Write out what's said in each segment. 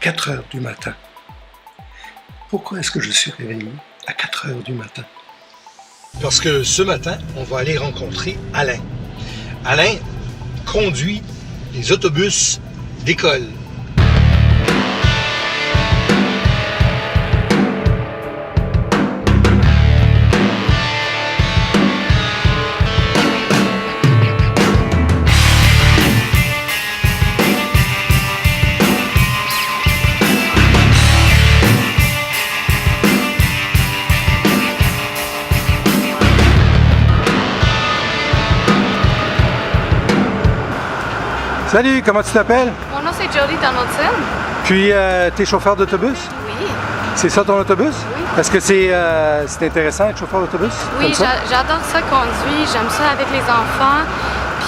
4 heures du matin. Pourquoi est-ce que je suis réveillé à 4 heures du matin? Parce que ce matin, on va aller rencontrer Alain. Alain conduit les autobus d'école. Salut, comment tu t'appelles? Mon nom c'est Jodie Donaldson. Puis, t'es chauffeur d'autobus? Oui. C'est ça ton autobus? Oui. Est-ce que c'est intéressant être chauffeur d'autobus? Oui, j'adore ça conduire, j'aime ça avec les enfants.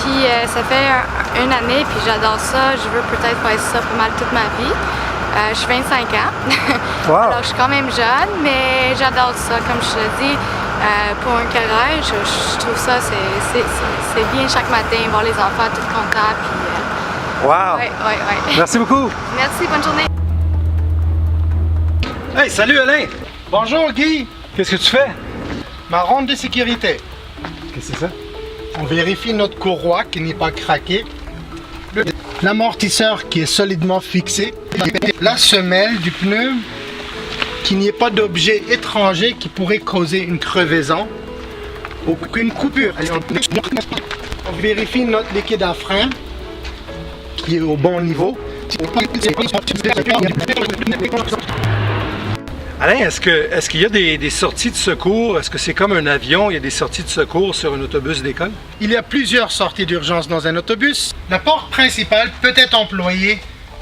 Puis ça fait une année, puis j'adore ça. Je veux peut-être faire ça pas mal toute ma vie. Je suis 25 ans. Wow. Alors je suis quand même jeune, mais j'adore ça. Comme je te dis, pour un carrière, je trouve ça, c'est bien chaque matin, voir les enfants tout contents. Puis, wow! ouais. Merci beaucoup! Merci, bonne journée! Hey, salut Alain! Bonjour Guy, Qu'est-ce que tu fais? ma ronde de sécurité. Qu'est-ce que c'est ça? On vérifie notre courroie qui n'est pas craquée, l'amortisseur qui est solidement fixé, la semelle du pneu, qu'il n'y ait pas d'objet étranger qui pourrait causer une crevaison, aucune coupure. On vérifie notre liquide à frein qui est au bon niveau. Alain, est-ce qu'il y a des sorties de secours? Est-ce que c'est comme un avion? Il y a des sorties de secours sur un autobus d'école? Il y a plusieurs sorties d'urgence dans un autobus. La porte principale peut être employée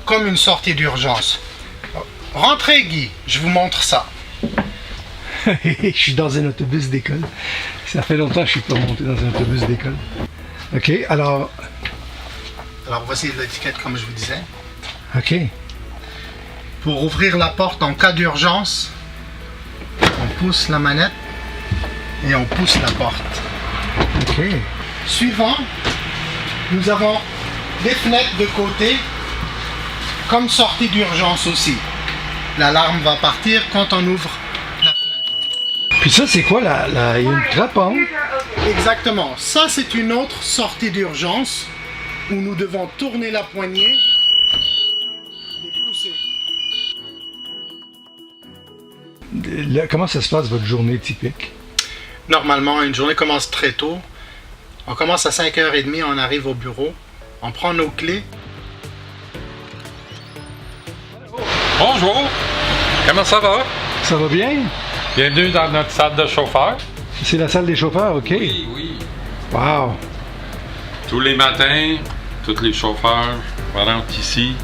comme une sortie d'urgence. Rentrez Guy, je vous montre ça. Je suis dans un autobus d'école. Ça fait longtemps que je suis pas monté dans un autobus d'école. OK, alors... Alors voici l'étiquette comme je vous disais. OK. Pour ouvrir la porte en cas d'urgence, on pousse la manette et on pousse la porte. OK. Suivant, nous avons des fenêtres de côté comme sortie d'urgence aussi. L'alarme va partir quand on ouvre la fenêtre. Puis ça, c'est quoi? Il y a une trappe en haut? Exactement. Ça, c'est une autre sortie d'urgence où nous devons tourner la poignée et pousser. Là, comment ça se passe, votre journée typique? Normalement, une journée commence très tôt. On commence à 5h30, on arrive au bureau, on prend nos clés. Bonjour, comment ça va? Ça va bien? Bienvenue dans notre salle de chauffeur. C'est la salle des chauffeurs, OK. Oui. Wow! Tous les matins, tous les chauffeurs rentrent ici.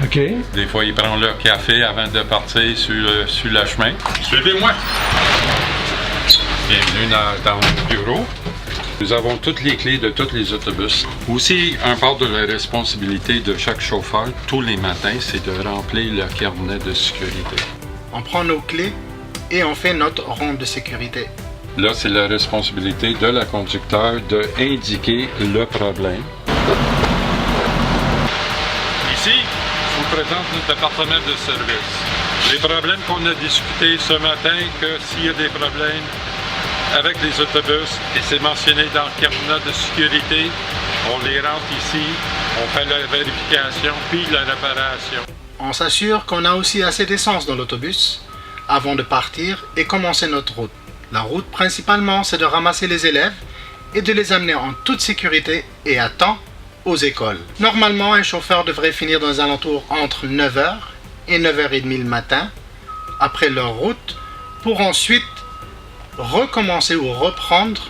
OK. Des fois, ils prennent leur café avant de partir sur le chemin. Suivez-moi. Bienvenue dans mon bureau. Nous avons toutes les clés de tous les autobus. Aussi, un part de la responsabilité de chaque chauffeur, tous les matins, c'est de remplir le carnet de sécurité. On prend nos clés et on fait notre ronde de sécurité. Là, c'est la responsabilité de la conducteur d'indiquer le problème. Ici, je vous présente notre département de service. Les problèmes qu'on a discutés ce matin, que s'il y a des problèmes avec les autobus, et c'est mentionné dans le carnet de sécurité, on les rentre ici, on fait la vérification, puis la réparation. On s'assure qu'on a aussi assez d'essence dans l'autobus avant de partir et commencer notre route. La route principalement, c'est de ramasser les élèves et de les amener en toute sécurité et à temps aux écoles. Normalement, un chauffeur devrait finir dans les alentours entre 9h et 9h30 le matin, après leur route, pour ensuite recommencer ou reprendre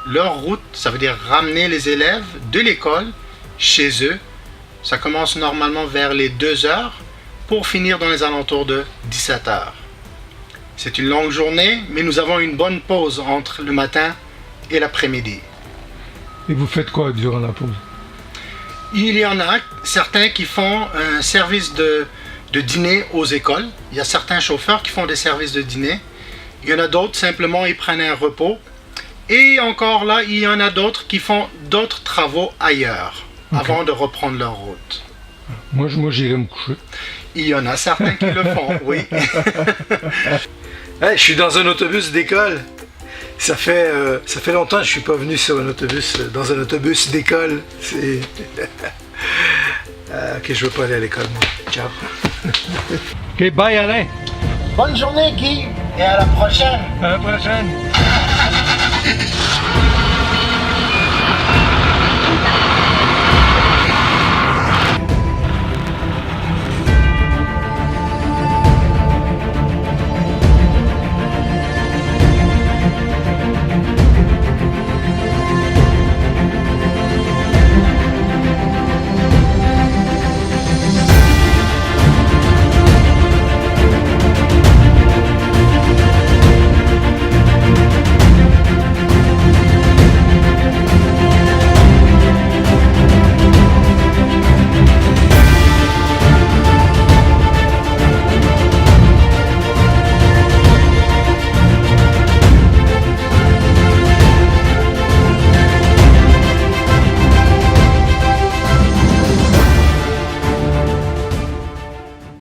leur route. Ça veut dire ramener les élèves de l'école chez eux. Ça commence normalement vers les 2h pour finir dans les alentours de 17h. C'est une longue journée, mais nous avons une bonne pause entre le matin et l'après-midi. Et vous faites quoi durant la pause? Il y en a certains qui font un service de dîner aux écoles. Il y a certains chauffeurs qui font des services de dîner. Il y en a d'autres, simplement, ils prennent un repos. Et encore là, il y en a d'autres qui font d'autres travaux ailleurs, avant de reprendre leur route. Moi j'irai me coucher. Il y en a certains qui le font, oui. Hey, je suis dans un autobus d'école. Ça fait longtemps que je suis pas venu sur un autobus, dans un autobus d'école. C'est... ok, je veux pas aller à l'école, moi. Ciao. Ok, bye Alain. Bonne journée, Guy, et à la prochaine. À la prochaine.